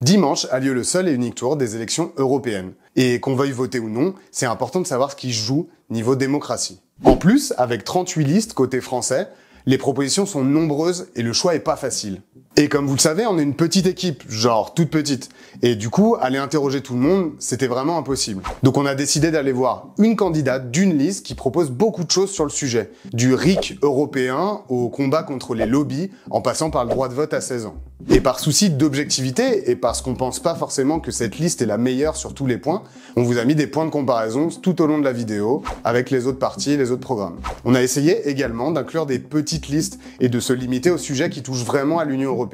Dimanche a lieu le seul et unique tour des élections européennes. Et qu'on veuille voter ou non, c'est important de savoir ce qui se joue niveau démocratie. En plus, avec 38 listes côté français, les propositions sont nombreuses et le choix est pas facile. Et comme vous le savez, on est une petite équipe, genre toute petite. Et du coup, aller interroger tout le monde, c'était vraiment impossible. Donc on a décidé d'aller voir une candidate d'une liste qui propose beaucoup de choses sur le sujet. Du RIC européen au combat contre les lobbies, en passant par le droit de vote à 16 ans. Et par souci d'objectivité, et parce qu'on pense pas forcément que cette liste est la meilleure sur tous les points, on vous a mis des points de comparaison tout au long de la vidéo, avec les autres parties et les autres programmes. On a essayé également d'inclure des petites listes et de se limiter aux sujets qui touchent vraiment à l'Union européenne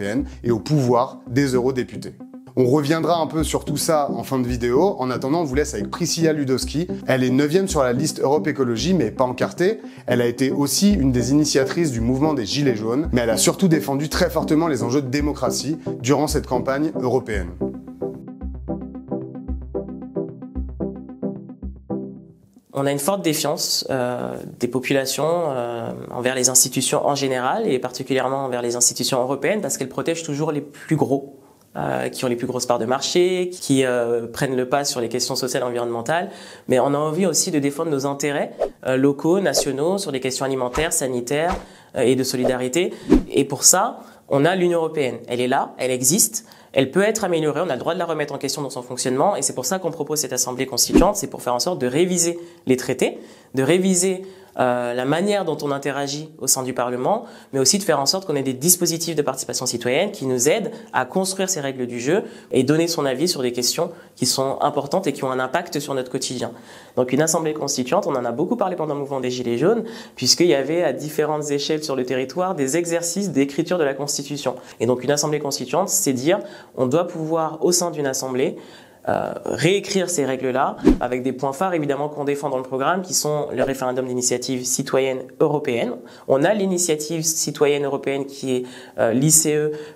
et au pouvoir des eurodéputés. On reviendra un peu sur tout ça en fin de vidéo. En attendant, on vous laisse avec Priscilla Ludowski. Elle est 9e sur la liste Europe Écologie, mais pas encartée. Elle a été aussi une des initiatrices du mouvement des Gilets jaunes, mais elle a surtout défendu très fortement les enjeux de démocratie durant cette campagne européenne. On a une forte défiance des populations envers les institutions en général et particulièrement envers les institutions européennes parce qu'elles protègent toujours les plus gros, qui ont les plus grosses parts de marché, qui prennent le pas sur les questions sociales et environnementales. Mais on a envie aussi de défendre nos intérêts locaux, nationaux, sur des questions alimentaires, sanitaires et de solidarité. Et pour ça, on a l'Union européenne. Elle est là, elle existe. Elle peut être améliorée, on a le droit de la remettre en question dans son fonctionnement et c'est pour ça qu'on propose cette assemblée constituante, c'est pour faire en sorte de réviser les traités, de réviser la manière dont on interagit au sein du Parlement, mais aussi de faire en sorte qu'on ait des dispositifs de participation citoyenne qui nous aident à construire ces règles du jeu et donner son avis sur des questions qui sont importantes et qui ont un impact sur notre quotidien. Donc une assemblée constituante, on en a beaucoup parlé pendant le mouvement des Gilets jaunes, puisqu'il y avait à différentes échelles sur le territoire des exercices d'écriture de la Constitution. Et donc une assemblée constituante, c'est dire on doit pouvoir au sein d'une assemblée réécrire ces règles-là avec des points phares évidemment qu'on défend dans le programme qui sont le référendum d'initiative citoyenne européenne. On a l'initiative citoyenne européenne qui est l'ICE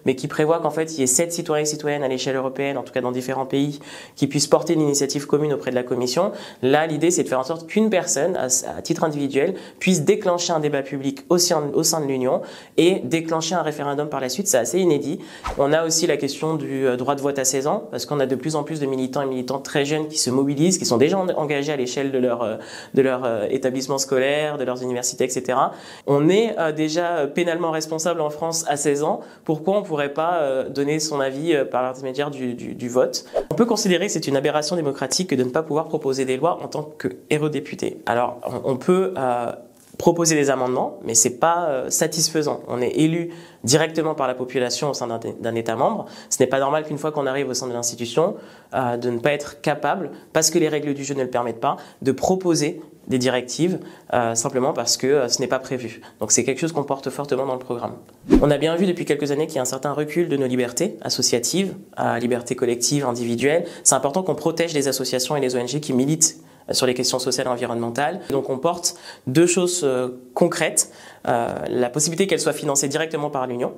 mais qui prévoit qu'en fait il y ait 7 citoyens et citoyennes à l'échelle européenne, en tout cas dans différents pays, qui puissent porter une initiative commune auprès de la Commission. Là l'idée c'est de faire en sorte qu'une personne à titre individuel puisse déclencher un débat public au sein de l'Union et déclencher un référendum par la suite. C'est assez inédit. On a aussi la question du droit de vote à 16 ans parce qu'on a de plus en plus de militants et militantes très jeunes qui se mobilisent, qui sont déjà engagés à l'échelle de leur établissement scolaire, de leurs universités, etc. On est déjà pénalement responsable en France à 16 ans. Pourquoi on ne pourrait pas donner son avis par l'intermédiaire du vote? On peut considérer que c'est une aberration démocratique de ne pas pouvoir proposer des lois en tant qu'eurodéputé. Alors, on peut proposer des amendements, mais c'est pas satisfaisant. On est élu directement par la population au sein d'un État membre. Ce n'est pas normal qu'une fois qu'on arrive au sein de l'institution, de ne pas être capable, parce que les règles du jeu ne le permettent pas, de proposer des directives simplement parce que ce n'est pas prévu. Donc c'est quelque chose qu'on porte fortement dans le programme. On a bien vu depuis quelques années qu'il y a un certain recul de nos libertés associatives, libertés collectives, individuelles. C'est important qu'on protège les associations et les ONG qui militent sur les questions sociales et environnementales. Donc on porte deux choses concrètes. La possibilité qu'elles soient financées directement par l'Union.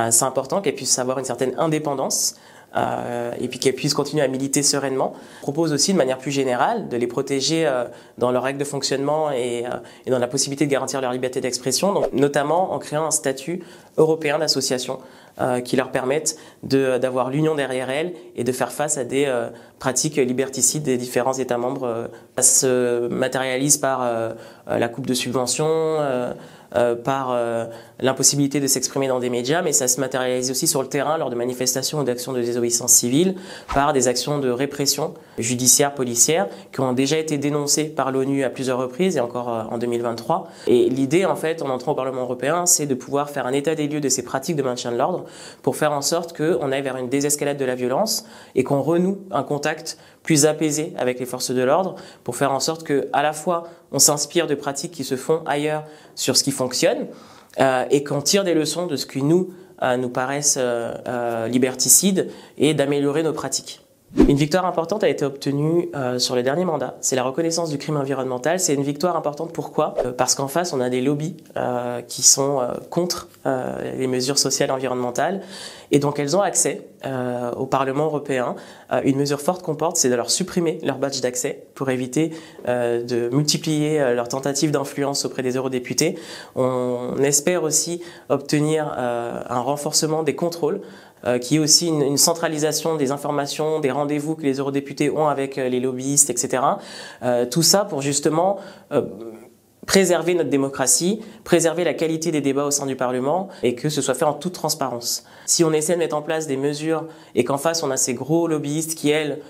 C'est important qu'elles puissent avoir une certaine indépendance et puis qu'elles puissent continuer à militer sereinement. On propose aussi de manière plus générale de les protéger dans leurs règles de fonctionnement et dans la possibilité de garantir leur liberté d'expression, donc notamment en créant un statut européen d'association qui leur permettent d'avoir l'union derrière elles et de faire face à des pratiques liberticides des différents États membres. Ça se matérialise par la coupe de subventions, par l'impossibilité de s'exprimer dans des médias, mais ça se matérialise aussi sur le terrain lors de manifestations ou d'actions de désobéissance civile, par des actions de répression judiciaire, policière, qui ont déjà été dénoncées par l'ONU à plusieurs reprises et encore en 2023. Et l'idée, en fait, en entrant au Parlement européen, c'est de pouvoir faire un état des lieux de ces pratiques de maintien de l'ordre pour faire en sorte qu'on aille vers une désescalade de la violence et qu'on renoue un contact plus apaisé avec les forces de l'ordre pour faire en sorte que, à la fois, on s'inspire de pratiques qui se font ailleurs sur ce qui fonctionne et qu'on tire des leçons de ce qui nous paraissent liberticides et d'améliorer nos pratiques. Une victoire importante a été obtenue sur le dernier mandat. C'est la reconnaissance du crime environnemental. C'est une victoire importante. Pourquoi? Parce qu'en face, on a des lobbies qui sont contre les mesures sociales et environnementales. Et donc, elles ont accès au Parlement européen. Une mesure forte qu'on porte, c'est de leur supprimer leur badge d'accès pour éviter de multiplier leurs tentatives d'influence auprès des eurodéputés. On espère aussi obtenir un renforcement des contrôles qui est aussi une centralisation des informations, des rendez-vous que les eurodéputés ont avec les lobbyistes, etc. Tout ça pour justement préserver notre démocratie, préserver la qualité des débats au sein du Parlement et que ce soit fait en toute transparence. Si on essaie de mettre en place des mesures et qu'en face on a ces gros lobbyistes qui, elles,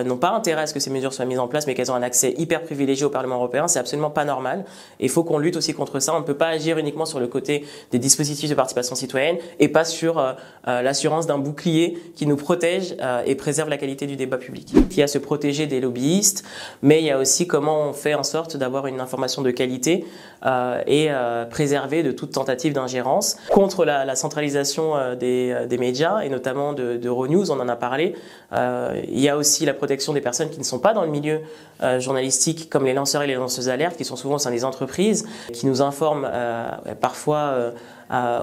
n'ont pas intérêt à ce que ces mesures soient mises en place mais qu'elles ont un accès hyper privilégié au Parlement européen, c'est absolument pas normal. Et il faut qu'on lutte aussi contre ça. On ne peut pas agir uniquement sur le côté des dispositifs de participation citoyenne et pas sur l'assurance d'un bouclier qui nous protège et préserve la qualité du débat public. Il y a se protéger des lobbyistes, mais il y a aussi comment on fait en sorte d'avoir une information de qualité et préserver de toute tentative d'ingérence. Contre la centralisation des médias et notamment d'Euronews, on en a parlé. Il y a aussi la protection des personnes qui ne sont pas dans le milieu journalistique, comme les lanceurs et les lanceuses d'alerte, qui sont souvent au sein des entreprises, qui nous informent parfois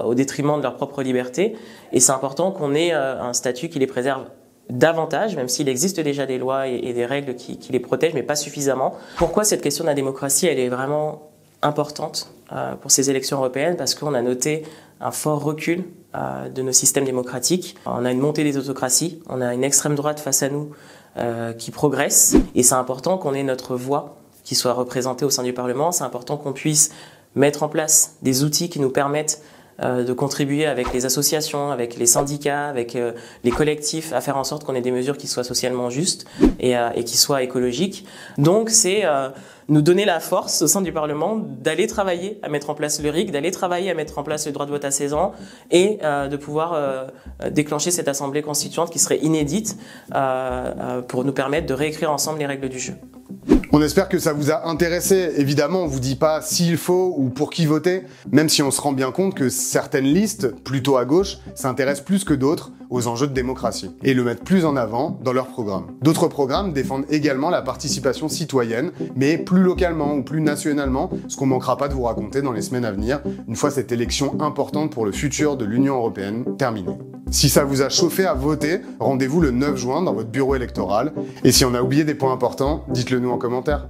au détriment de leur propre liberté. Et c'est important qu'on ait un statut qui les préserve davantage, même s'il existe déjà des lois et des règles qui les protègent, mais pas suffisamment. Pourquoi cette question de la démocratie, elle est vraiment importante pour ces élections européennes? Parce qu'on a noté un fort recul de nos systèmes démocratiques. On a une montée des autocraties, on a une extrême droite face à nous qui progresse, et c'est important qu'on ait notre voix qui soit représentée au sein du Parlement. C'est important qu'on puisse mettre en place des outils qui nous permettent de contribuer avec les associations, avec les syndicats, avec les collectifs, à faire en sorte qu'on ait des mesures qui soient socialement justes et qui soient écologiques. Donc c'est nous donner la force au sein du Parlement d'aller travailler à mettre en place le RIC, d'aller travailler à mettre en place le droit de vote à 16 ans et de pouvoir déclencher cette assemblée constituante qui serait inédite pour nous permettre de réécrire ensemble les règles du jeu. On espère que ça vous a intéressé. Évidemment, on vous dit pas s'il faut ou pour qui voter, même si on se rend bien compte que certaines listes, plutôt à gauche, s'intéressent plus que d'autres aux enjeux de démocratie et le mettent plus en avant dans leurs programmes. D'autres programmes défendent également la participation citoyenne, mais plus localement ou plus nationalement, ce qu'on manquera pas de vous raconter dans les semaines à venir, une fois cette élection importante pour le futur de l'Union européenne terminée. Si ça vous a chauffé à voter, rendez-vous le 9 juin dans votre bureau électoral. Et si on a oublié des points importants, dites-le nous en commentaire.